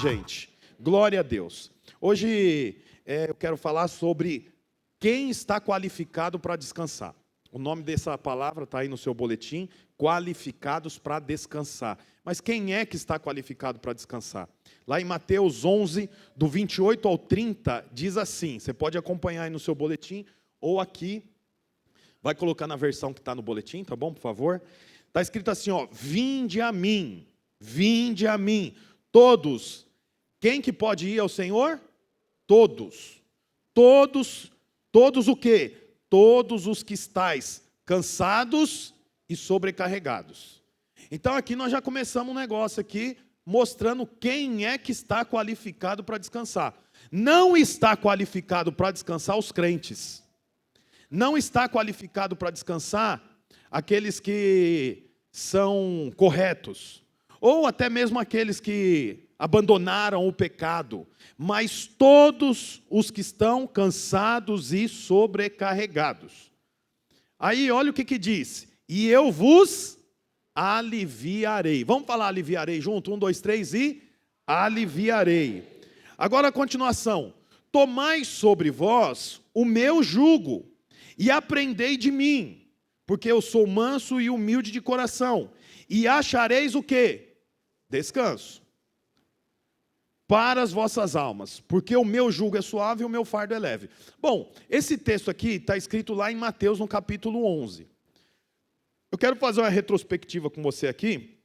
gente? Glória a Deus. Hoje eu quero falar sobre quem está qualificado para descansar. O nome dessa palavra está aí no seu boletim, qualificados para descansar. Mas quem é que está qualificado para descansar? Lá em Mateus 11, do 28 ao 30, diz assim, você pode acompanhar aí no seu boletim, ou aqui, vai colocar na versão que está no boletim, tá bom, por favor? Está escrito assim, ó, vinde a mim, todos. Quem que pode ir ao Senhor? Todos. Todos o quê? Todos os que estáis cansados e sobrecarregados. Então aqui nós já começamos um negócio aqui, mostrando quem é que está qualificado para descansar. Não está qualificado para descansar os crentes. Não está qualificado para descansar aqueles que são corretos. Ou até mesmo aqueles que abandonaram o pecado. Mas todos os que estão cansados e sobrecarregados. Aí olha o que diz. E eu vos aliviarei. Vamos falar aliviarei junto? 1, 2, 3 e aliviarei. Agora a continuação. Tomai sobre vós o meu jugo e aprendei de mim, porque eu sou manso e humilde de coração. E achareis o quê? Descanso. Para as vossas almas, porque o meu jugo é suave e o meu fardo é leve. Bom, esse texto aqui está escrito lá em Mateus, no capítulo 11. Eu quero fazer uma retrospectiva com você aqui,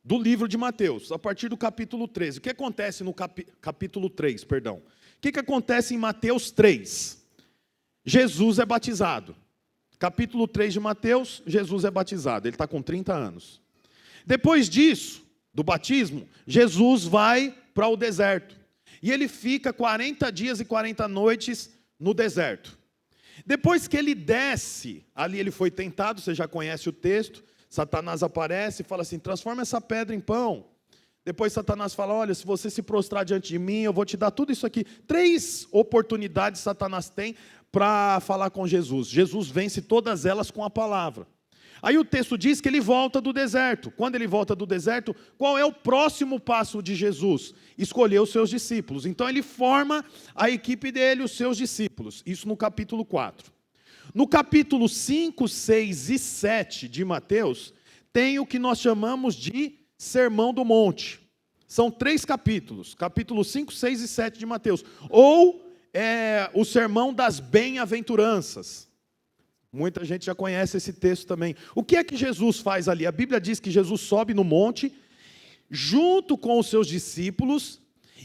do livro de Mateus, a partir do capítulo 13. O que acontece no capítulo 3, perdão? O que acontece em Mateus 3? Jesus é batizado. Capítulo 3 de Mateus, Jesus é batizado, ele está com 30 anos. Depois disso, do batismo, Jesus vai para o deserto. E ele fica 40 dias e 40 noites no deserto. Depois que ele desce, ali ele foi tentado, você já conhece o texto, Satanás aparece e fala assim, transforma essa pedra em pão. Depois Satanás fala, olha, se você se prostrar diante de mim, eu vou te dar tudo isso aqui. 3 oportunidades Satanás tem para falar com Jesus. Jesus vence todas elas com a palavra. Aí o texto diz que ele volta do deserto. Quando ele volta do deserto, qual é o próximo passo de Jesus? Escolher os seus discípulos. Então ele forma a equipe dele, os seus discípulos. Isso no capítulo 4. No capítulo 5, 6 e 7 de Mateus, tem o que nós chamamos de Sermão do Monte. São 3 capítulos. Capítulo 5, 6 e 7 de Mateus. Ou o Sermão das Bem-aventuranças. Muita gente já conhece esse texto também. O que é que Jesus faz ali? A Bíblia diz que Jesus sobe no monte, junto com os seus discípulos,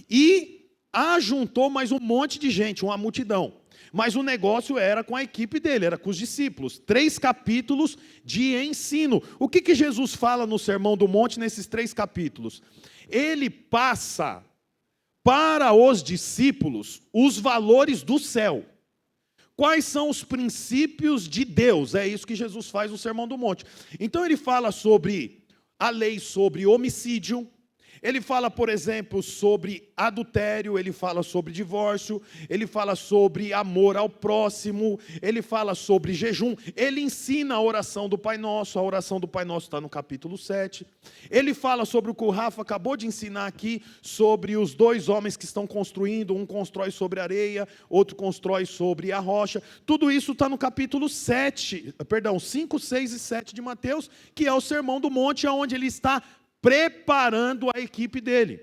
e ajuntou mais um monte de gente, uma multidão. Mas o negócio era com a equipe dele, era com os discípulos. 3 capítulos de ensino. O que Jesus fala no Sermão do Monte nesses 3 capítulos? Ele passa para os discípulos os valores do céu. Quais são os princípios de Deus? É isso que Jesus faz no Sermão do Monte. Então ele fala sobre a lei sobre homicídio, ele fala, por exemplo, sobre adultério, ele fala sobre divórcio, ele fala sobre amor ao próximo, ele fala sobre jejum, ele ensina a oração do Pai Nosso, a oração do Pai Nosso está no capítulo 7. Ele fala sobre o que o Rafa acabou de ensinar aqui, sobre os 2 homens que estão construindo, um constrói sobre areia, outro constrói sobre a rocha. Tudo isso está no capítulo 5, 6 e 7 de Mateus, que é o Sermão do Monte, onde ele está preparando a equipe dele.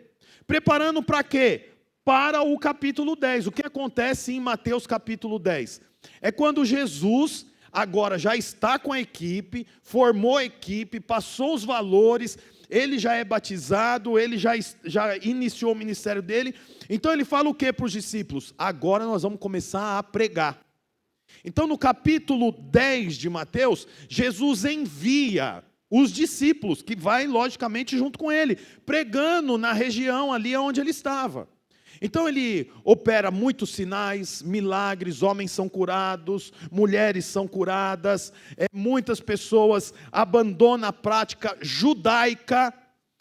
Preparando para quê? Para o capítulo 10. O que acontece em Mateus capítulo 10? É quando Jesus agora já está com a equipe, formou a equipe, passou os valores, ele já é batizado, ele já iniciou o ministério dele. Então ele fala o que para os discípulos? Agora nós vamos começar a pregar. Então no capítulo 10 de Mateus, Jesus envia os discípulos, que vai logicamente junto com ele, pregando na região ali onde ele estava. Então ele opera muitos sinais, milagres, homens são curados, mulheres são curadas, muitas pessoas abandonam a prática judaica,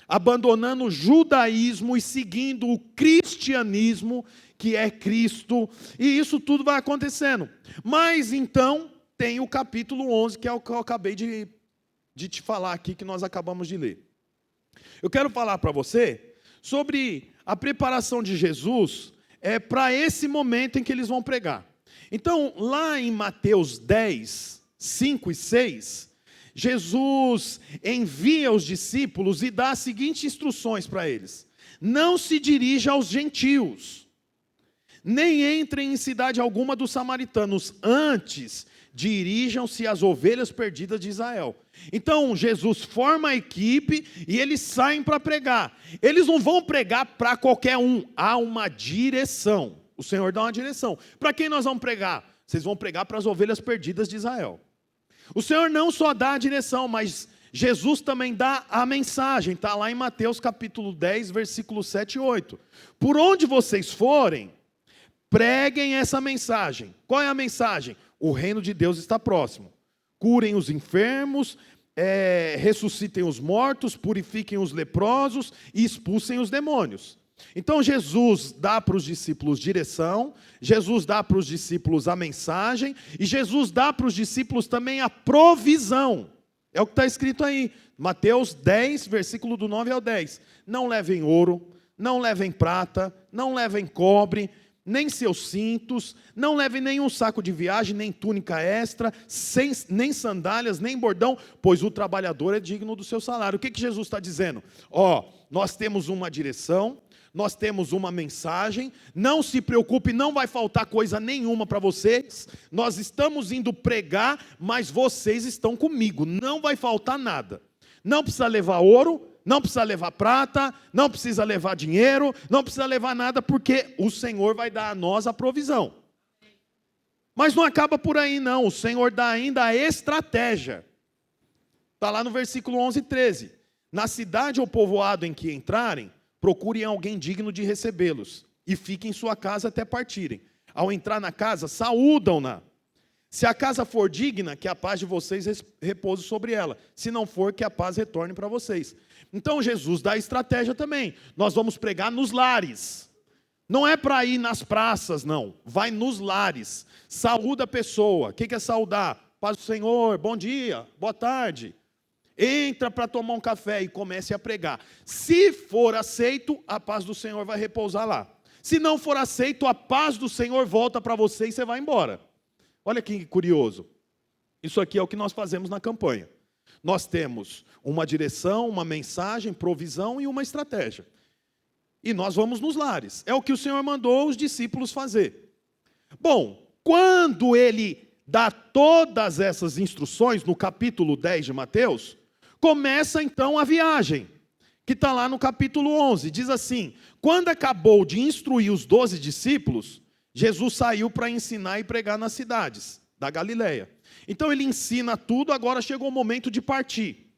abandonando o judaísmo e seguindo o cristianismo, que é Cristo, e isso tudo vai acontecendo. Mas então tem o capítulo 11, que é o que eu acabei de te falar aqui, que nós acabamos de ler. Eu quero falar para você sobre a preparação de Jesus é para esse momento em que eles vão pregar. Então, lá em Mateus 10, 5 e 6, Jesus envia os discípulos e dá as seguintes instruções para eles: não se dirija aos gentios, nem entrem em cidade alguma dos samaritanos, antes dirijam-se às ovelhas perdidas de Israel. Então Jesus forma a equipe e eles saem para pregar. Eles não vão pregar para qualquer um, há uma direção. O Senhor dá uma direção. Para quem nós vamos pregar? Vocês vão pregar para as ovelhas perdidas de Israel. O Senhor não só dá a direção, mas Jesus também dá a mensagem. Está lá em Mateus capítulo 10, versículos 7 e 8. Por onde vocês forem, preguem essa mensagem. Qual é a mensagem? O reino de Deus está próximo. Curem os enfermos, ressuscitem os mortos, purifiquem os leprosos e expulsem os demônios. Então Jesus dá para os discípulos direção, Jesus dá para os discípulos a mensagem, e Jesus dá para os discípulos também a provisão. É o que está escrito aí, Mateus 10, versículo do 9 ao 10. Não levem ouro, não levem prata, não levem cobre, nem seus cintos, não levem nenhum saco de viagem, nem túnica extra, nem sandálias, nem bordão, pois o trabalhador é digno do seu salário. O que Jesus está dizendo? Nós temos uma direção, nós temos uma mensagem, não se preocupe, não vai faltar coisa nenhuma para vocês, nós estamos indo pregar, mas vocês estão comigo, não vai faltar nada. Não precisa levar ouro, não precisa levar prata, não precisa levar dinheiro, não precisa levar nada, porque o Senhor vai dar a nós a provisão. Mas não acaba por aí não, o Senhor dá ainda a estratégia. Está lá no versículo 11 e 13. Na cidade ou povoado em que entrarem, procurem alguém digno de recebê-los, e fiquem em sua casa até partirem. Ao entrar na casa, saúdam-na. Se a casa for digna, que a paz de vocês repouse sobre ela. Se não for, que a paz retorne para vocês. Então Jesus dá estratégia também. Nós vamos pregar nos lares. Não é para ir nas praças, não. Vai nos lares. Saúda a pessoa. O que é saudar? Paz do Senhor, bom dia, boa tarde. Entra para tomar um café e comece a pregar. Se for aceito, a paz do Senhor vai repousar lá. Se não for aceito, a paz do Senhor volta para você e você vai embora. Olha que curioso. Isso aqui é o que nós fazemos na campanha. Nós temos uma direção, uma mensagem, provisão e uma estratégia. E nós vamos nos lares. É o que o Senhor mandou os discípulos fazer. Bom, quando ele dá todas essas instruções, no capítulo 10 de Mateus, começa então a viagem, que está lá no capítulo 11. Diz assim: quando acabou de instruir os 12 discípulos, Jesus saiu para ensinar e pregar nas cidades da Galileia. Então ele ensina tudo, agora chegou o momento de partir.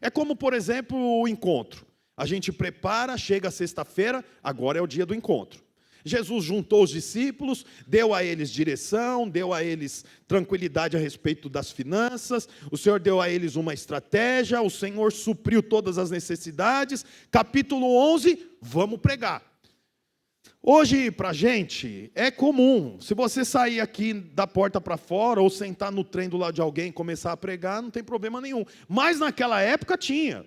É como, por exemplo, o encontro. A gente prepara, chega sexta-feira, agora é o dia do encontro. Jesus juntou os discípulos, deu a eles direção, deu a eles tranquilidade a respeito das finanças, o Senhor deu a eles uma estratégia, o Senhor supriu todas as necessidades. Capítulo 11, vamos pregar. Hoje, para a gente, é comum, se você sair aqui da porta para fora, ou sentar no trem do lado de alguém e começar a pregar, não tem problema nenhum. Mas naquela época tinha.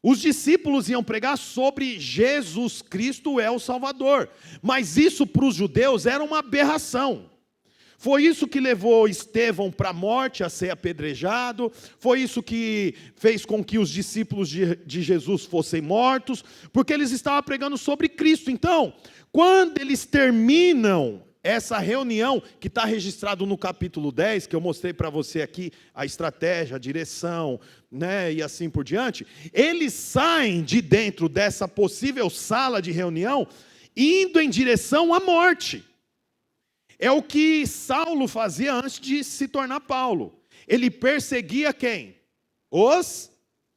Os discípulos iam pregar sobre Jesus Cristo é o Salvador. Mas isso para os judeus era uma aberração. Foi isso que levou Estevão para a morte, a ser apedrejado. Foi isso que fez com que os discípulos de Jesus fossem mortos, porque eles estavam pregando sobre Cristo. Então, quando eles terminam essa reunião, que está registrado no capítulo 10, que eu mostrei para você aqui, a estratégia, a direção, né, e assim por diante, eles saem de dentro dessa possível sala de reunião, indo em direção à morte. É o que Saulo fazia antes de se tornar Paulo. Ele perseguia quem? Os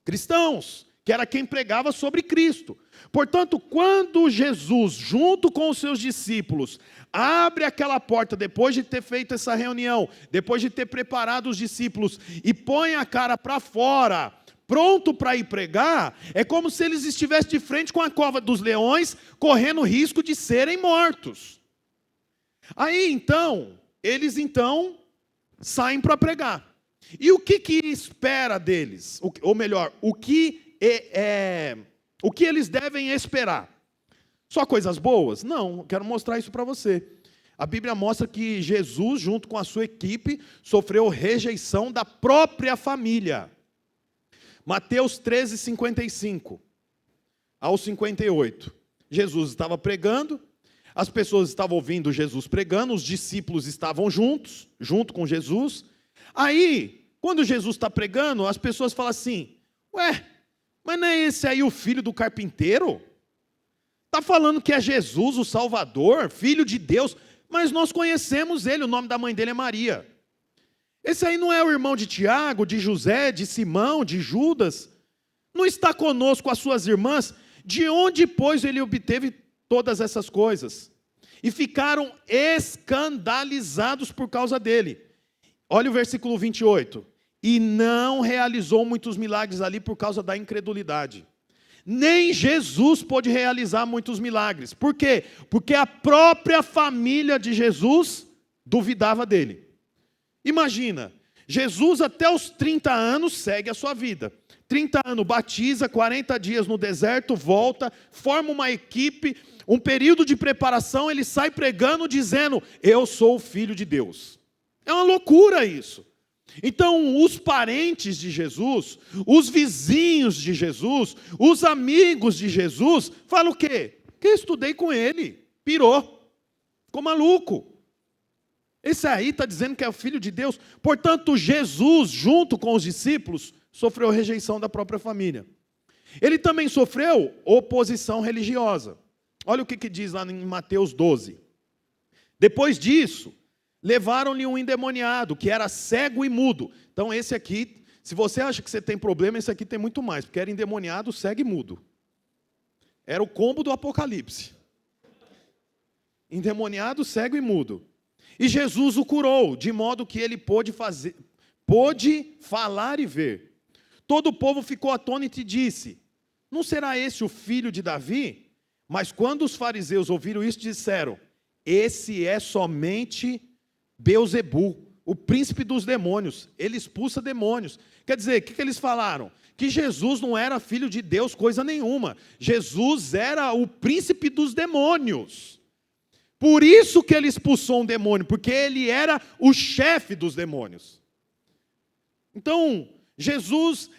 cristãos, que era quem pregava sobre Cristo. Portanto, quando Jesus, junto com os seus discípulos, abre aquela porta, depois de ter feito essa reunião, depois de ter preparado os discípulos, e põe a cara para fora, pronto para ir pregar, é como se eles estivessem de frente com a cova dos leões, correndo risco de serem mortos. Aí então, eles saem para pregar. E o que espera deles? Ou melhor, o que eles devem esperar? Só coisas boas? Não, eu quero mostrar isso para você. A Bíblia mostra que Jesus, junto com a sua equipe, sofreu rejeição da própria família. Mateus 13, 55 ao 58. Jesus estava pregando, as pessoas estavam ouvindo Jesus pregando, os discípulos estavam junto com Jesus. Aí, quando Jesus está pregando, as pessoas falam assim: ué, mas não é esse aí o filho do carpinteiro? Está falando que é Jesus, o Salvador, filho de Deus, mas nós conhecemos ele, o nome da mãe dele é Maria. Esse aí não é o irmão de Tiago, de José, de Simão, de Judas? Não está conosco as suas irmãs? De onde, pois, ele obteve todas essas coisas? E ficaram escandalizados por causa dele. Olha o versículo 28. E não realizou muitos milagres ali por causa da incredulidade. Nem Jesus pôde realizar muitos milagres. Por quê? Porque a própria família de Jesus duvidava dele. Imagina, Jesus até os 30 anos segue a sua vida. 30 anos batiza, 40 dias no deserto, volta, forma uma equipe, um período de preparação, ele sai pregando dizendo: eu sou o Filho de Deus. É uma loucura isso. Então, os parentes de Jesus, os vizinhos de Jesus, os amigos de Jesus, falam o quê? Que eu estudei com ele, pirou, ficou maluco. Esse aí está dizendo que é o Filho de Deus. Portanto, Jesus, junto com os discípulos, sofreu rejeição da própria família. Ele também sofreu oposição religiosa. Olha o que diz lá em Mateus 12. Depois disso, levaram-lhe um endemoniado, que era cego e mudo. Então esse aqui, se você acha que você tem problema, esse aqui tem muito mais, porque era endemoniado, cego e mudo. Era o combo do Apocalipse. Endemoniado, cego e mudo. E Jesus o curou, de modo que ele pôde falar e ver. Todo o povo ficou atônito e disse: não será esse o filho de Davi? Mas quando os fariseus ouviram isso, disseram: esse é somente Beelzebu, o príncipe dos demônios. Ele expulsa demônios. Quer dizer, o que eles falaram? Que Jesus não era filho de Deus, coisa nenhuma. Jesus era o príncipe dos demônios. Por isso que ele expulsou um demônio, porque ele era o chefe dos demônios. Então, Jesus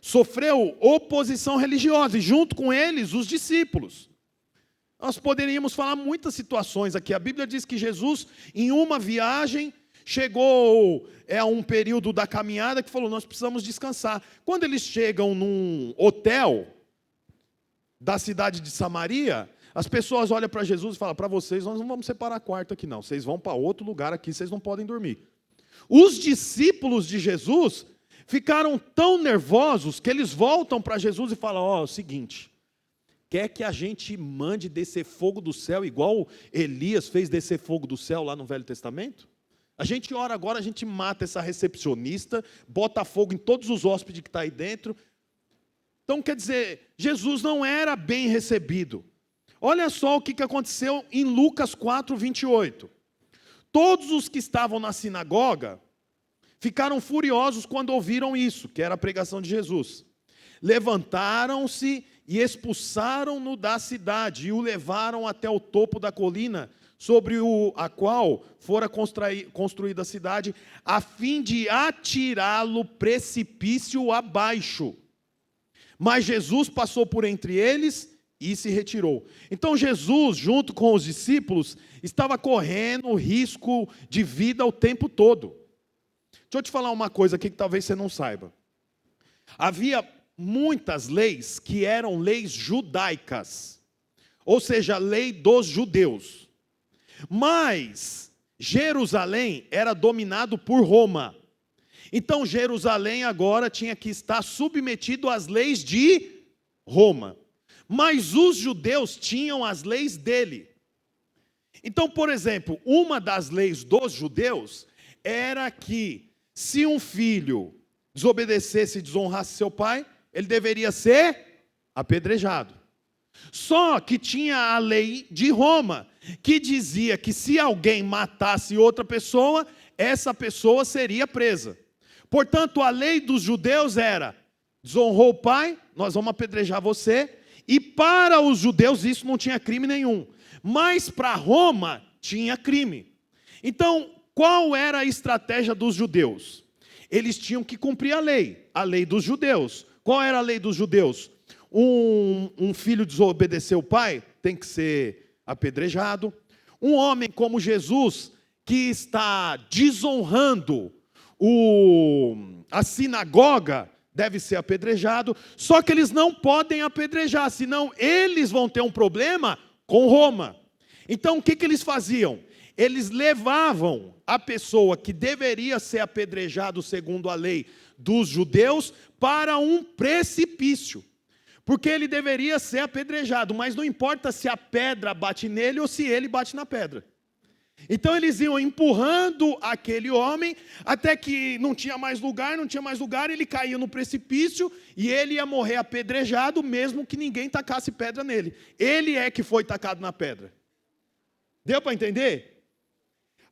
sofreu oposição religiosa, e junto com eles, os discípulos. Nós poderíamos falar muitas situações aqui. A Bíblia diz que Jesus, em uma viagem, chegou a um período da caminhada que falou: nós precisamos descansar. Quando eles chegam num hotel da cidade de Samaria, as pessoas olham para Jesus e falam: para vocês nós não vamos separar quarto aqui não, vocês vão para outro lugar aqui, vocês não podem dormir. Os discípulos de Jesus ficaram tão nervosos que eles voltam para Jesus e falam: ó, é o seguinte, quer que a gente mande descer fogo do céu, igual Elias fez descer fogo do céu lá no Velho Testamento? A gente ora agora, a gente mata essa recepcionista, bota fogo em todos os hóspedes que estão aí dentro. Então, quer dizer, Jesus não era bem recebido. Olha só o que aconteceu em Lucas 4, 28. Todos os que estavam na sinagoga ficaram furiosos quando ouviram isso, que era a pregação de Jesus. Levantaram-se e expulsaram-no da cidade e o levaram até o topo da colina sobre a qual fora construída a cidade, a fim de atirá-lo precipício abaixo. Mas Jesus passou por entre eles e se retirou. Então Jesus, junto com os discípulos, estava correndo risco de vida o tempo todo. Deixa eu te falar uma coisa aqui que talvez você não saiba. Havia muitas leis que eram leis judaicas, ou seja, a lei dos judeus. Mas Jerusalém era dominado por Roma. Então Jerusalém agora tinha que estar submetido às leis de Roma. Mas os judeus tinham as leis dele. Então, por exemplo, uma das leis dos judeus era que se um filho desobedecesse e desonrasse seu pai, ele deveria ser apedrejado. Só que tinha a lei de Roma, que dizia que se alguém matasse outra pessoa, essa pessoa seria presa. Portanto, a lei dos judeus era: desonrou o pai, nós vamos apedrejar você, E para os judeus isso não tinha crime nenhum. Mas para Roma tinha crime. Então, qual era a estratégia dos judeus? Eles tinham que cumprir a lei dos judeus. Qual era a lei dos judeus? Um filho desobedecer o pai tem que ser apedrejado. Um homem como Jesus, que está desonrando a sinagoga, deve ser apedrejado. Só que eles não podem apedrejar, senão eles vão ter um problema com Roma. Então o que eles faziam? Eles levavam a pessoa que deveria ser apedrejado segundo a lei dos judeus para um precipício. Porque ele deveria ser apedrejado, mas não importa se a pedra bate nele ou se ele bate na pedra. Então eles iam empurrando aquele homem, até que não tinha mais lugar, ele caía no precipício e ele ia morrer apedrejado, mesmo que ninguém tacasse pedra nele. Ele é que foi tacado na pedra. Deu para entender?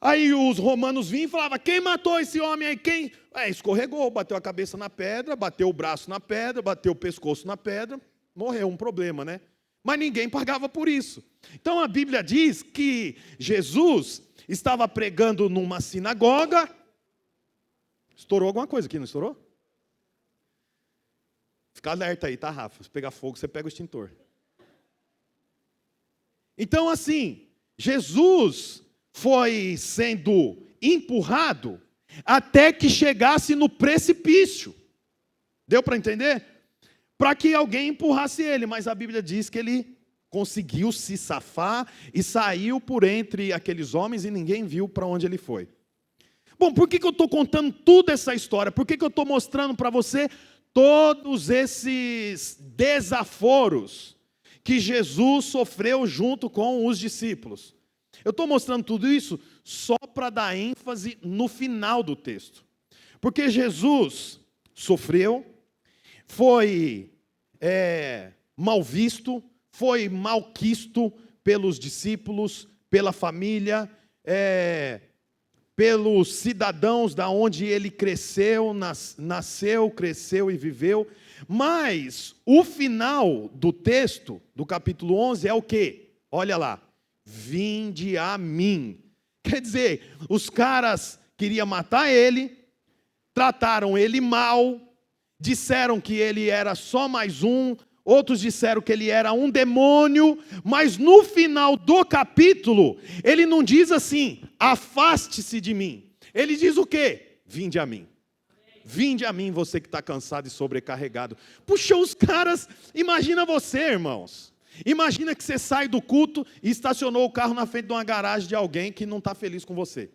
Aí os romanos vinham e falavam, quem matou esse homem aí? Quem? Escorregou, bateu a cabeça na pedra, bateu o braço na pedra, bateu o pescoço na pedra, morreu, um problema, né? Mas ninguém pagava por isso. Então a Bíblia diz que Jesus estava pregando numa sinagoga. Estourou alguma coisa aqui, não estourou? Fica alerta aí, tá, Rafa? Se pegar fogo, você pega o extintor. Então assim, Jesus foi sendo empurrado até que chegasse no precipício. Deu para entender? Para que alguém empurrasse ele, mas a Bíblia diz que ele conseguiu se safar e saiu por entre aqueles homens e ninguém viu para onde ele foi. Bom, por que eu estou contando toda essa história? Por que eu estou mostrando para você todos esses desaforos que Jesus sofreu junto com os discípulos? Eu estou mostrando tudo isso só para dar ênfase no final do texto. Porque Jesus sofreu, foi mal visto, foi malquisto pelos discípulos, pela família, pelos cidadãos da onde ele cresceu, nasceu, cresceu e viveu. Mas o final do texto, do capítulo 11, é o quê? Olha lá. Vinde a mim. Quer dizer, os caras queriam matar ele, trataram ele mal, disseram que ele era só mais um, outros disseram que ele era um demônio, mas no final do capítulo, ele não diz assim, afaste-se de mim. Ele diz o quê? Vinde a mim. Vinde a mim, você que está cansado e sobrecarregado. Puxa, os caras, imagina você, irmãos. Imagina que você sai do culto e estacionou o carro na frente de uma garagem de alguém que não está feliz com você.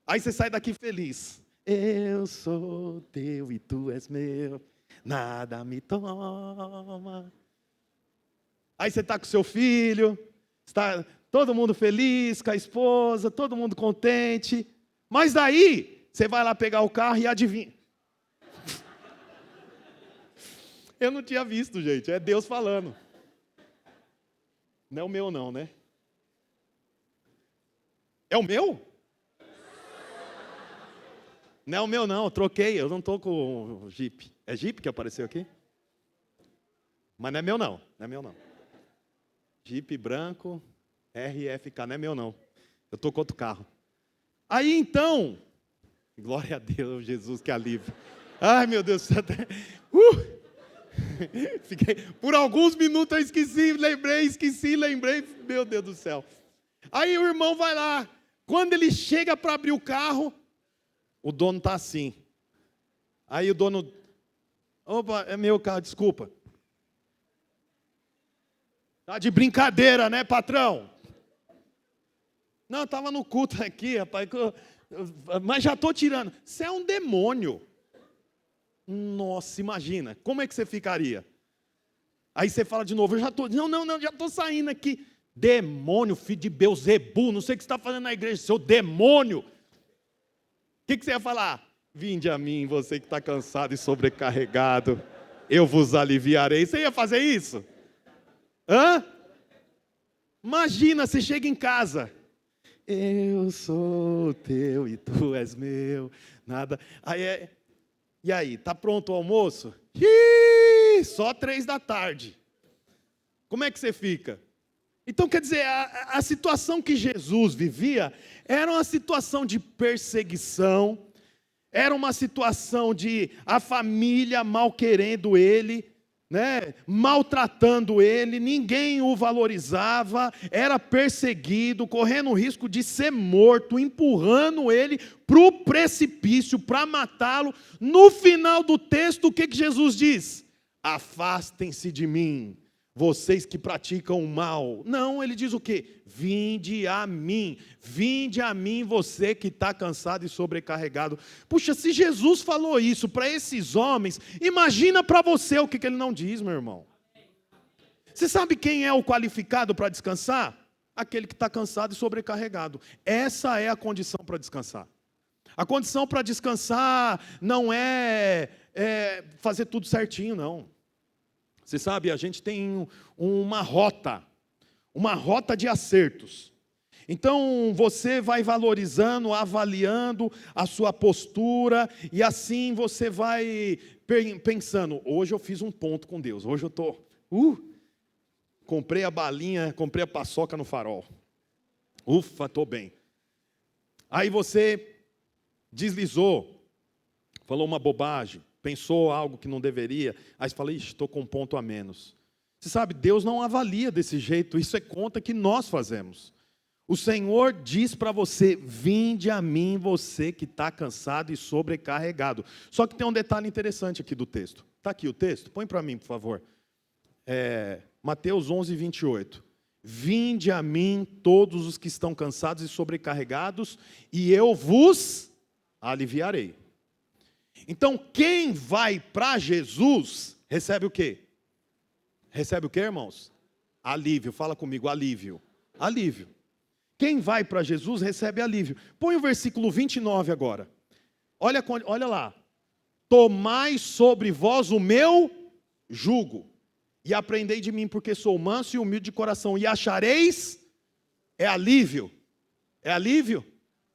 Aí você sai daqui feliz. Eu sou teu e tu és meu, nada me toma. Aí você está com seu filho, está todo mundo feliz, com a esposa, todo mundo contente. Mas daí, você vai lá pegar o carro e adivinha. Eu não tinha visto, gente, é Deus falando. Não é o meu não, né? É o meu? Não é o meu não, eu troquei, eu não estou com o Jeep. É Jeep que apareceu aqui? Mas não é meu não, não é meu não. Jeep branco, RFK, não é meu não. Eu estou com outro carro. Aí então, glória a Deus, Jesus, que alívio. Ai meu Deus, Fiquei, por alguns minutos eu lembrei, meu Deus do céu. Aí o irmão vai lá, quando ele chega para abrir o carro, o dono está assim. Aí o dono, opa, é meu carro, desculpa. Tá de brincadeira, né, patrão? Não, eu estava no culto aqui, rapaz, mas já estou tirando. Você é um demônio. Nossa, imagina, como é que você ficaria? Aí você fala de novo, eu já estou, não, já estou saindo aqui. Demônio, filho de Beelzebu, não sei o que você está fazendo na igreja, seu demônio. O que você ia falar? Vinde a mim, você que está cansado e sobrecarregado, eu vos aliviarei. Você ia fazer isso? Hã? Imagina, você chega em casa. Eu sou teu e tu és meu, nada. E aí, tá pronto o almoço? Só 3 da tarde. Como é que você fica? Então, quer dizer, a situação que Jesus vivia era uma situação de perseguição, era uma situação de a família mal querendo ele, né, maltratando ele, ninguém o valorizava, era perseguido, correndo o risco de ser morto, empurrando ele para o precipício, para matá-lo. No final do texto, o que Jesus diz? Afastem-se de mim, vocês que praticam o mal. Não, ele diz o quê? Vinde a mim, você que está cansado e sobrecarregado. Puxa, se Jesus falou isso para esses homens, imagina para você o que ele não diz, meu irmão. Você sabe quem é o qualificado para descansar? Aquele que está cansado e sobrecarregado. Essa é a condição para descansar. A condição para descansar não é fazer tudo certinho, não. Você sabe, a gente tem uma rota de acertos. Então, você vai valorizando, avaliando a sua postura, e assim você vai pensando, hoje eu fiz um ponto com Deus, hoje eu estou, comprei a balinha, comprei a paçoca no farol. Ufa, estou bem. Aí você deslizou, falou uma bobagem, pensou algo que não deveria, aí você fala, estou com um ponto a menos. Você sabe, Deus não avalia desse jeito, isso é conta que nós fazemos. O Senhor diz para você, vinde a mim você que está cansado e sobrecarregado. Só que tem um detalhe interessante aqui do texto. Está aqui o texto? Põe para mim, por favor. Mateus 11, 28. Vinde a mim todos os que estão cansados e sobrecarregados, e eu vos aliviarei. Então, quem vai para Jesus, recebe o quê? Recebe o quê, irmãos? Alívio. Fala comigo, alívio. Alívio. Quem vai para Jesus, recebe alívio. Põe o versículo 29 agora. Olha lá. Tomai sobre vós o meu jugo, e aprendei de mim, porque sou manso e humilde de coração, e achareis, é alívio. É alívio?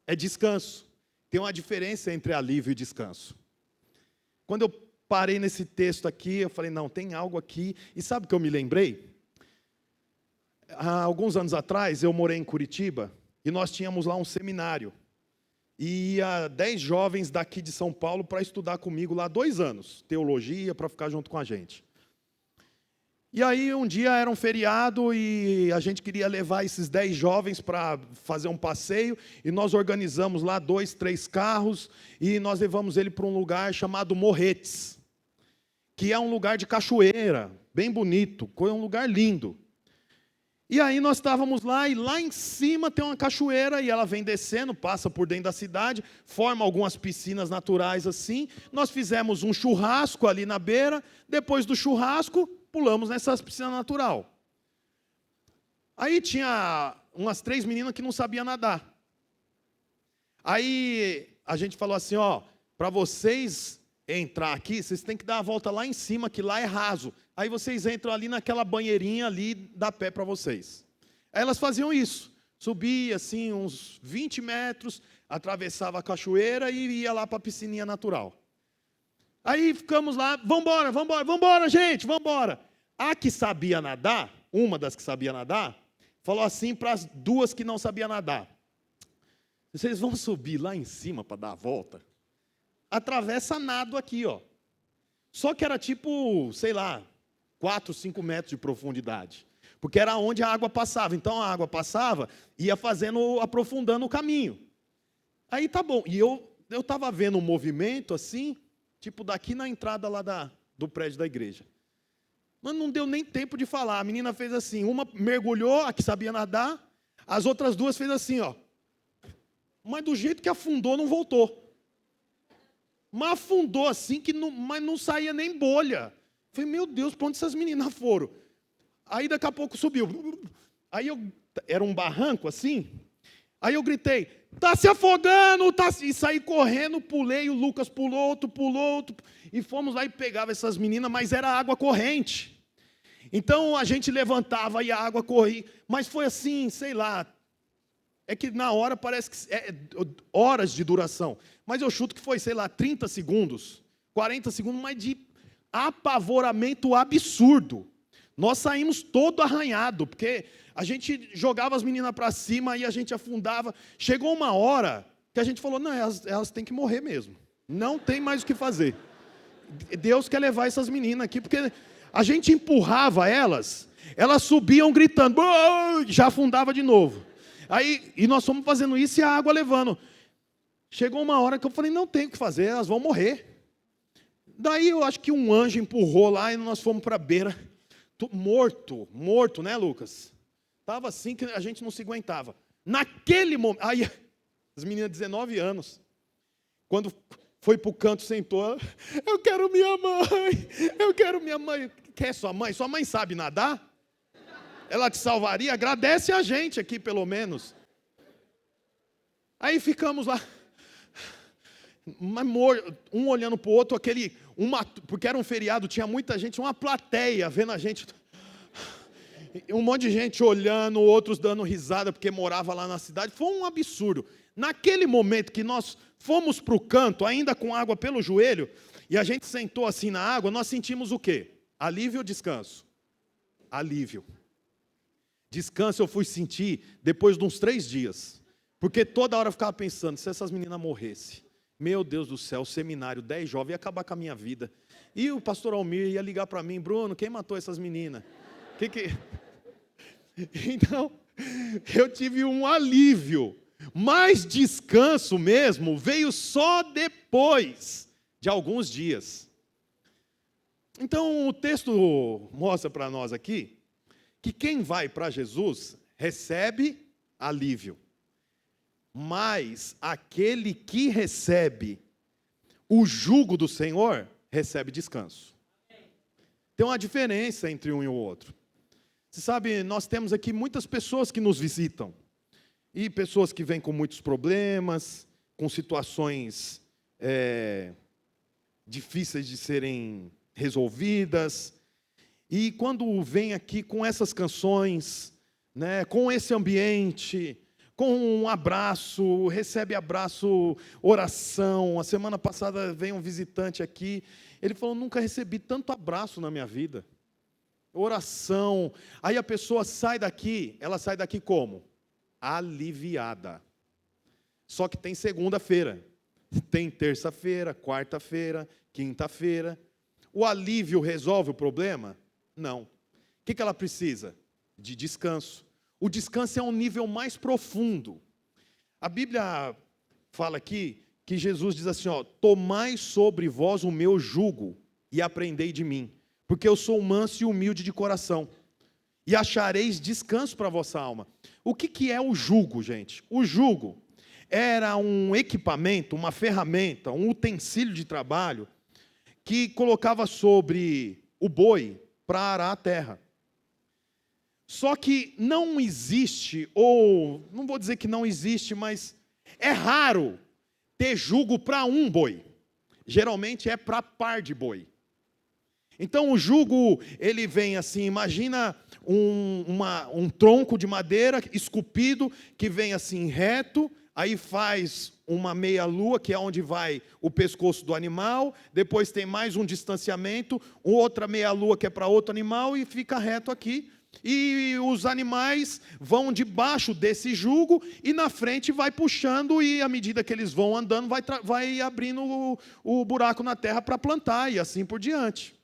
É descanso. Tem uma diferença entre alívio e descanso. Quando eu parei nesse texto aqui, eu falei, não, tem algo aqui. E sabe o que eu me lembrei? Há alguns anos atrás, eu morei em Curitiba, e nós tínhamos lá um seminário. E ia 10 jovens daqui de São Paulo para estudar comigo lá 2 anos. Teologia, para ficar junto com a gente. E aí um dia era um feriado e a gente queria levar esses 10 jovens para fazer um passeio, e nós organizamos lá 2, 3 carros, e nós levamos ele para um lugar chamado Morretes, que é um lugar de cachoeira, bem bonito, um lugar lindo. E aí nós estávamos lá, e lá em cima tem uma cachoeira, e ela vem descendo, passa por dentro da cidade, forma algumas piscinas naturais assim. Nós fizemos um churrasco ali na beira, depois do churrasco, pulamos nessa piscina natural. Aí tinha umas 3 meninas que não sabiam nadar. Aí a gente falou assim, para vocês entrar aqui, vocês têm que dar a volta lá em cima, que lá é raso. Aí vocês entram ali naquela banheirinha ali, dá pé para vocês. Aí elas faziam isso. Subia assim uns 20 metros, atravessava a cachoeira e ia lá para a piscininha natural. Aí ficamos lá, vambora, gente, vambora. A que sabia nadar, uma das que sabia nadar, falou assim para as 2 que não sabiam nadar. Vocês vão subir lá em cima para dar a volta? Atravessa nado aqui, Só que era tipo, sei lá, 4, 5 metros de profundidade. Porque era onde a água passava. Então a água passava, ia aprofundando o caminho. Aí tá bom. E eu estava vendo um movimento assim, tipo daqui na entrada lá do prédio da igreja. Mas não deu nem tempo de falar. A menina fez assim, uma mergulhou, a que sabia nadar, as outras 2 fez assim, Mas do jeito que afundou, não voltou. Mas afundou assim, mas não saía nem bolha. Falei, meu Deus, para onde essas meninas foram? Aí daqui a pouco subiu. Aí era um barranco assim. Aí eu gritei, está se afogando, e saí correndo, pulei, o Lucas pulou, outro, e fomos lá e pegava essas meninas, mas era água corrente. Então a gente levantava e a água corria, mas foi assim, sei lá, é que na hora parece que é horas de duração, mas eu chuto que foi, sei lá, 30 segundos, 40 segundos, mas de apavoramento absurdo. Nós saímos todo arranhado, porque a gente jogava as meninas para cima e a gente afundava. Chegou uma hora que a gente falou, não, elas têm que morrer mesmo. Não tem mais o que fazer. Deus quer levar essas meninas aqui, porque a gente empurrava elas subiam gritando, já afundava de novo. Aí, e nós fomos fazendo isso e a água levando. Chegou uma hora que eu falei, não tem o que fazer, elas vão morrer. Daí eu acho que um anjo empurrou lá e nós fomos para a beira. Morto, né, Lucas? Estava assim que a gente não se aguentava. Naquele momento, aí as meninas de 19 anos, quando foi para o canto, sentou, eu quero minha mãe. Quer sua mãe? Sua mãe sabe nadar? Ela te salvaria? Agradece a gente aqui, pelo menos. Aí ficamos lá, um olhando para o outro, porque era um feriado, tinha muita gente, uma plateia vendo a gente, um monte de gente olhando, outros dando risada, porque morava lá na cidade. Foi um absurdo. Naquele momento que nós fomos para o canto, ainda com água pelo joelho, e a gente sentou assim na água, nós sentimos o quê? Alívio ou descanso? Alívio. Descanso eu fui sentir depois de uns 3 dias. Porque toda hora eu ficava pensando, se essas meninas morressem, meu Deus do céu, seminário, 10 jovens, ia acabar com a minha vida. E o pastor Almir ia ligar para mim, Bruno, quem matou essas meninas? Então, eu tive um alívio. Mas descanso mesmo veio só depois de alguns dias. Então, o texto mostra para nós aqui que quem vai para Jesus recebe alívio. Mas aquele que recebe o jugo do Senhor, recebe descanso. Tem uma diferença entre um e o outro. Você sabe, nós temos aqui muitas pessoas que nos visitam. E pessoas que vêm com muitos problemas, com situações difíceis de serem resolvidas. E quando vem aqui com essas canções, né, com esse ambiente, com um abraço, recebe abraço, oração. A semana passada veio um visitante aqui, ele falou, nunca recebi tanto abraço na minha vida. Oração. Aí a pessoa sai daqui, ela sai daqui como? Aliviada. Só que tem segunda-feira, tem terça-feira, quarta-feira, quinta-feira. O alívio resolve o problema? Não. O que ela precisa? De descanso. O descanso é um nível mais profundo. A Bíblia fala aqui que Jesus diz assim, tomai sobre vós o meu jugo e aprendei de mim, porque eu sou manso e humilde de coração, e achareis descanso para a vossa alma. O que é o jugo, gente? O jugo era um equipamento, uma ferramenta, um utensílio de trabalho que colocava sobre o boi para arar a terra. Só que não existe, ou não vou dizer que não existe, mas é raro ter jugo para um boi. Geralmente é para par de boi. Então o jugo, ele vem assim, imagina um tronco de madeira esculpido, que vem assim reto, aí faz uma meia-lua, que é onde vai o pescoço do animal, depois tem mais um distanciamento, outra meia-lua que é para outro animal, e fica reto aqui. E os animais vão debaixo desse jugo, e na frente vai puxando, e à medida que eles vão andando, vai abrindo o buraco na terra para plantar, e assim por diante.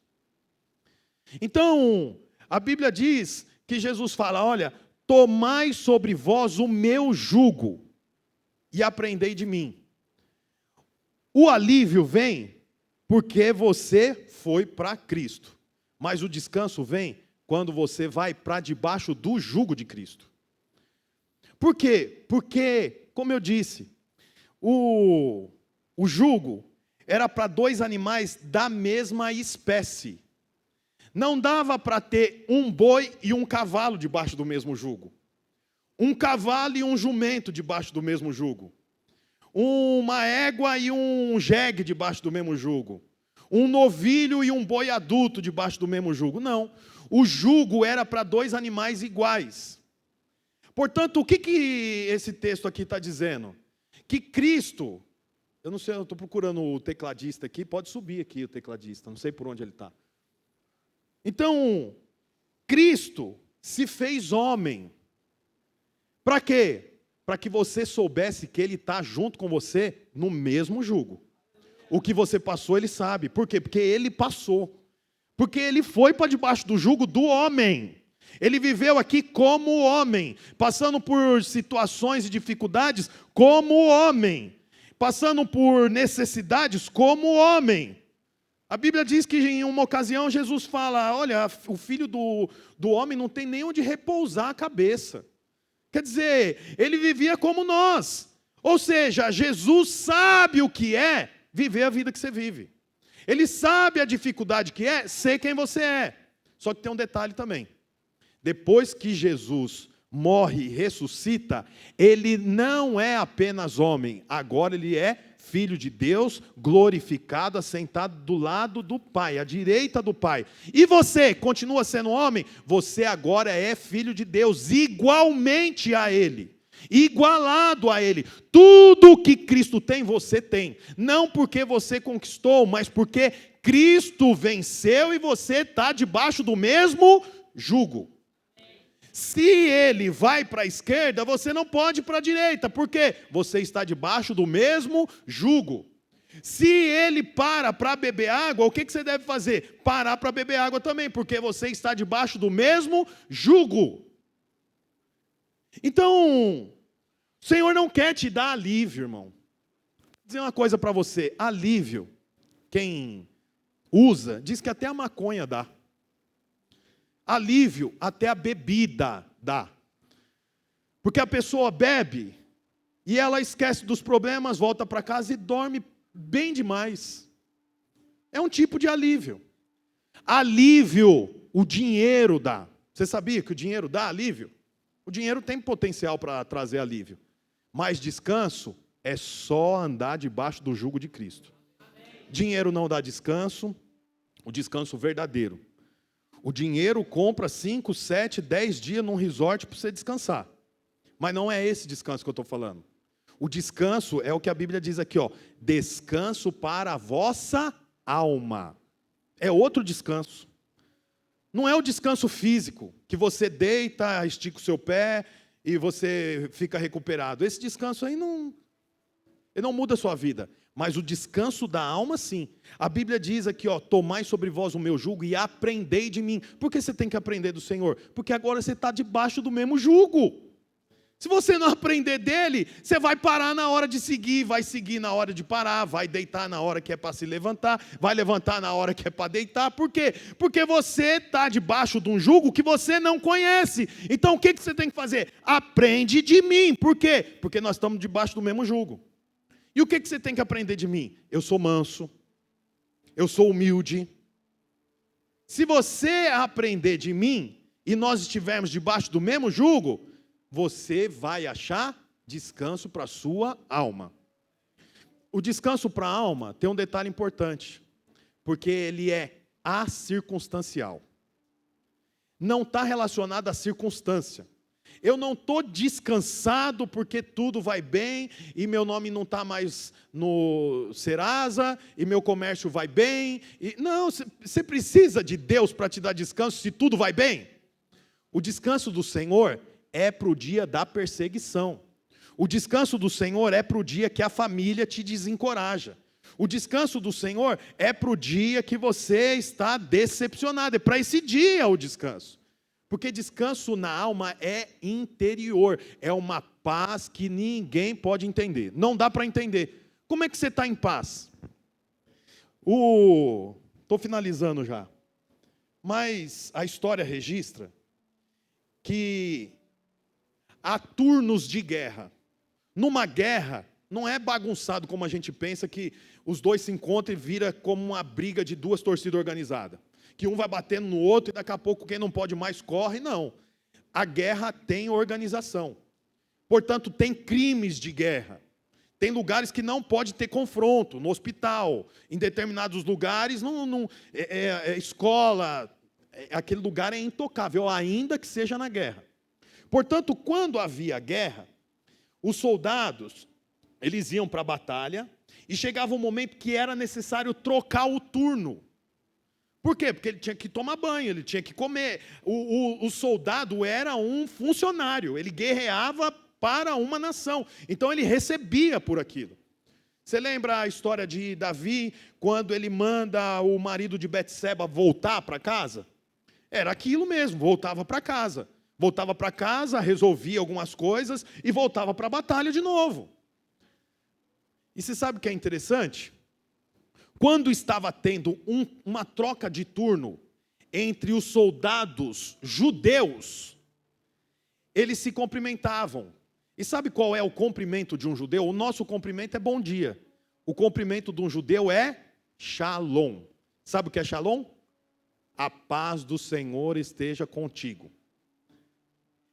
Então, a Bíblia diz que Jesus fala, olha, tomai sobre vós o meu jugo, e aprendei de mim. O alívio vem porque você foi para Cristo, mas o descanso vem quando você vai para debaixo do jugo de Cristo. Por quê? Porque, como eu disse, o jugo era para 2 animais da mesma espécie. Não dava para ter um boi e um cavalo debaixo do mesmo jugo. Um cavalo e um jumento debaixo do mesmo jugo. Uma égua e um jegue debaixo do mesmo jugo. Um novilho e um boi adulto debaixo do mesmo jugo. Não. O jugo era para 2 animais iguais. Portanto, o que esse texto aqui está dizendo? Que Cristo, eu não sei, eu estou procurando o tecladista aqui, pode subir aqui o tecladista, não sei por onde ele está. Então, Cristo se fez homem. Para quê? Para que você soubesse que Ele está junto com você no mesmo jugo. O que você passou, Ele sabe. Por quê? Porque Ele passou. Porque Ele foi para debaixo do jugo do homem. Ele viveu aqui como homem, passando por situações e dificuldades como homem, passando por necessidades como homem. A Bíblia diz que em uma ocasião Jesus fala, olha, o filho do homem não tem nem onde repousar a cabeça. Quer dizer, ele vivia como nós. Ou seja, Jesus sabe o que é viver a vida que você vive. Ele sabe a dificuldade que é ser quem você é. Só que tem um detalhe também. Depois que Jesus morre e ressuscita, ele não é apenas homem, agora ele é Filho de Deus, glorificado, assentado do lado do Pai, à direita do Pai. E você, continua sendo homem? Você agora é filho de Deus, igualmente a Ele, igualado a Ele. Tudo que Cristo tem, você tem. Não porque você conquistou, mas porque Cristo venceu e você está debaixo do mesmo jugo. Se ele vai para a esquerda, você não pode ir para a direita, porque você está debaixo do mesmo jugo. Se ele para beber água, o que você deve fazer? Parar para beber água também, porque você está debaixo do mesmo jugo. Então, o Senhor não quer te dar alívio, irmão. Vou dizer uma coisa para você, alívio, quem usa, diz que até a maconha dá. Alívio, até a bebida dá. Porque a pessoa bebe e ela esquece dos problemas, volta para casa e dorme bem demais. É um tipo de alívio. Alívio, o dinheiro dá. Você sabia que o dinheiro dá alívio? O dinheiro tem potencial para trazer alívio. Mas descanso é só andar debaixo do jugo de Cristo. Dinheiro não dá descanso, o descanso verdadeiro. O dinheiro compra 5, 7, 10 dias num resort para você descansar. Mas não é esse descanso que eu estou falando. O descanso é o que a Bíblia diz aqui, ó. Descanso para a vossa alma. É outro descanso. Não é o descanso físico, que você deita, estica o seu pé e você fica recuperado. Esse descanso aí ele não muda a sua vida. Mas o descanso da alma, sim. A Bíblia diz aqui, ó, tomai sobre vós o meu jugo e aprendei de mim. Por que você tem que aprender do Senhor? Porque agora você está debaixo do mesmo jugo. Se você não aprender dele, você vai parar na hora de seguir, vai seguir na hora de parar, vai deitar na hora que é para se levantar, vai levantar na hora que é para deitar. Por quê? Porque você está debaixo de um jugo que você não conhece. Então o que você tem que fazer? Aprende de mim. Por quê? Porque nós estamos debaixo do mesmo jugo. E o que você tem que aprender de mim? Eu sou manso, eu sou humilde. Se você aprender de mim, e nós estivermos debaixo do mesmo jugo, você vai achar descanso para a sua alma. O descanso para a alma tem um detalhe importante, porque ele é acircunstancial. Não está relacionado à circunstância. Eu não estou descansado porque tudo vai bem e meu nome não está mais no Serasa e meu comércio vai bem. Não, você precisa de Deus para te dar descanso se tudo vai bem. O descanso do Senhor é para o dia da perseguição. O descanso do Senhor é para o dia que a família te desencoraja. O descanso do Senhor é para o dia que você está decepcionado. É para esse dia o descanso. Porque descanso na alma é interior, é uma paz que ninguém pode entender. Não dá para entender. Como é que você está em paz? Estou finalizando já. Mas a história registra que há turnos de guerra. Numa guerra, não é bagunçado como a gente pensa, que os dois se encontram e vira como uma briga de duas torcidas organizadas. Que um vai batendo no outro e daqui a pouco quem não pode mais corre. Não. A guerra tem organização. Portanto, tem crimes de guerra. Tem lugares que não pode ter confronto. No hospital, em determinados lugares, escola, aquele lugar é intocável, ainda que seja na guerra. Portanto, quando havia guerra, os soldados, eles iam para a batalha e chegava um momento que era necessário trocar o turno. Por quê? Porque ele tinha que tomar banho, ele tinha que comer. O soldado era um funcionário, ele guerreava para uma nação. Então ele recebia por aquilo. Você lembra a história de Davi, quando ele manda o marido de Betseba voltar para casa? Era aquilo mesmo, voltava para casa. Voltava para casa, resolvia algumas coisas e voltava para a batalha de novo. E você sabe o que é interessante? Quando estava tendo uma troca de turno entre os soldados judeus, eles se cumprimentavam. E sabe qual é o cumprimento de um judeu? O nosso cumprimento é bom dia. O cumprimento de um judeu é shalom. Sabe o que é shalom? A paz do Senhor esteja contigo.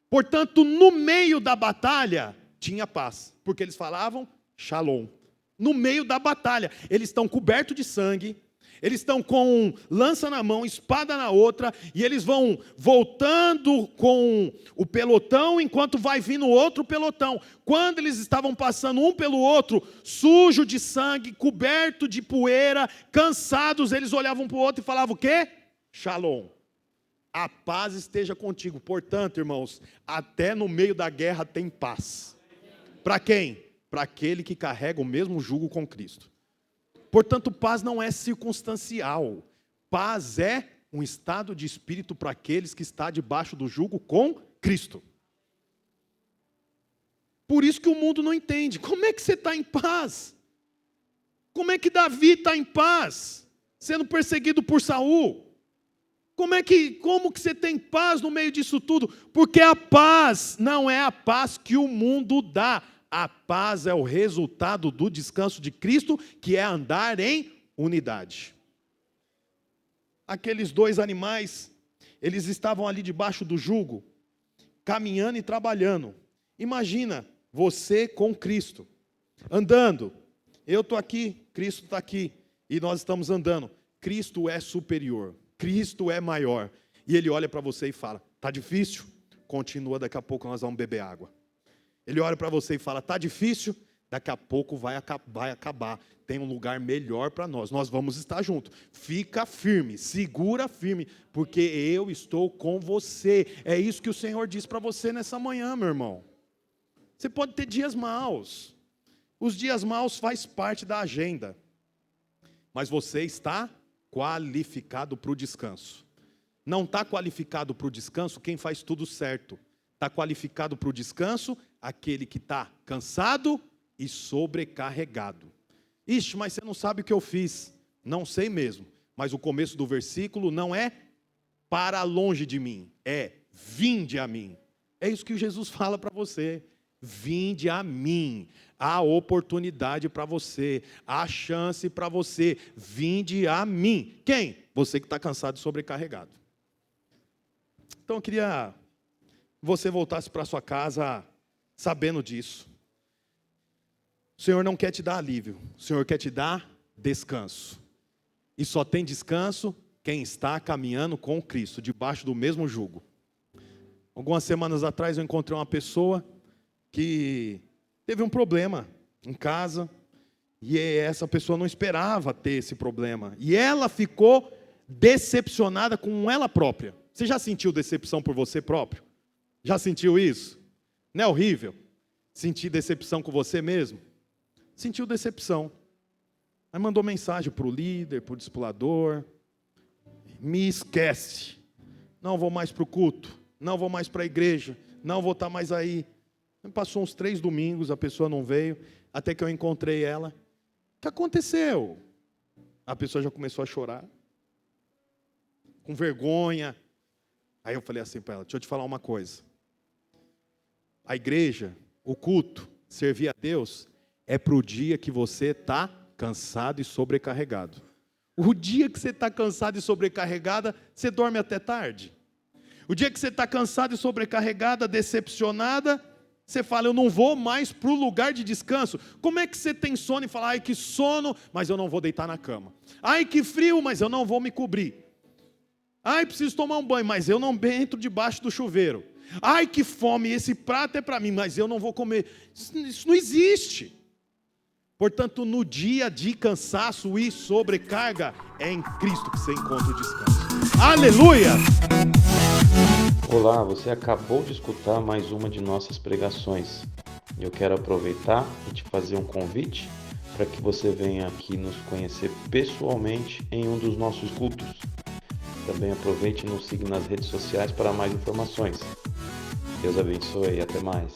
Portanto, no meio da batalha, tinha paz, porque eles falavam shalom. No meio da batalha, eles estão cobertos de sangue, eles estão com lança na mão, espada na outra, e eles vão voltando com o pelotão, enquanto vai vindo outro pelotão. Quando eles estavam passando um pelo outro, sujo de sangue, coberto de poeira, cansados, eles olhavam para o outro e falavam o quê? Shalom. A paz esteja contigo. Portanto, irmãos, até no meio da guerra tem paz. Para quem? Para aquele que carrega o mesmo jugo com Cristo. Portanto, paz não é circunstancial. Paz é um estado de espírito para aqueles que estão debaixo do jugo com Cristo. Por isso que o mundo não entende. Como é que você está em paz? Como é que Davi está em paz, sendo perseguido por Saul? Como que você tem paz no meio disso tudo? Porque a paz não é a paz que o mundo dá. A paz é o resultado do descanso de Cristo, que é andar em unidade. Aqueles dois animais, eles estavam ali debaixo do jugo, caminhando e trabalhando. Imagina você com Cristo, andando. Eu estou aqui, Cristo está aqui, e nós estamos andando. Cristo é superior. Cristo é maior. E Ele olha para você e fala, está difícil? Continua, daqui a pouco nós vamos beber água. Ele olha para você e fala, está difícil? Daqui a pouco vai acabar. Tem um lugar melhor para nós. Nós vamos estar juntos. Fica firme, segura firme, porque eu estou com você. É isso que o Senhor diz para você nessa manhã, meu irmão. Você pode ter dias maus. Os dias maus faz parte da agenda. Mas você está qualificado para o descanso. Não está qualificado para o descanso quem faz tudo certo. Está qualificado para o descanso aquele que está cansado e sobrecarregado. Ixi, mas você não sabe o que eu fiz. Não sei mesmo. Mas o começo do versículo não é para longe de mim. É vinde a mim. É isso que Jesus fala para você. Vinde a mim. Há oportunidade para você. Há chance para você. Vinde a mim. Quem? Você que está cansado e sobrecarregado. Então eu queria que você voltasse para sua casa sabendo disso. O Senhor não quer te dar alívio. O Senhor quer te dar descanso. E só tem descanso quem está caminhando com Cristo, debaixo do mesmo jugo. Algumas semanas atrás eu encontrei uma pessoa que teve um problema em casa, e essa pessoa não esperava ter esse problema, e ela ficou decepcionada com ela própria. Você já sentiu decepção por você próprio? Já sentiu isso? Não é horrível? Sentir decepção com você mesmo? Sentiu decepção. Aí mandou mensagem para o líder, para o discipulador, me esquece, não vou mais para o culto, não vou mais para a igreja, não vou estar mais aí. Passou uns 3 domingos, a pessoa não veio, até que eu encontrei ela. O que aconteceu? A pessoa já começou a chorar, com vergonha. Aí eu falei assim para ela, deixa eu te falar uma coisa. A igreja, o culto, servir a Deus, é para o dia que você está cansado e sobrecarregado. O dia que você está cansado e sobrecarregada, você dorme até tarde. O dia que você está cansado e sobrecarregada, decepcionada, você fala, eu não vou mais para o lugar de descanso. Como é que você tem sono e fala, ai que sono, mas eu não vou deitar na cama. Ai que frio, mas eu não vou me cobrir. Ai, preciso tomar um banho, mas eu não entro debaixo do chuveiro. Ai que fome, esse prato é para mim, mas eu não vou comer. Isso não existe. Portanto, no dia de cansaço e sobrecarga, é em Cristo que você encontra o descanso. Aleluia! Olá, você acabou de escutar mais uma de nossas pregações. Eu quero aproveitar e te fazer um convite para que você venha aqui nos conhecer pessoalmente em um dos nossos cultos. Também aproveite e nos siga nas redes sociais para mais informações. Deus abençoe e até mais.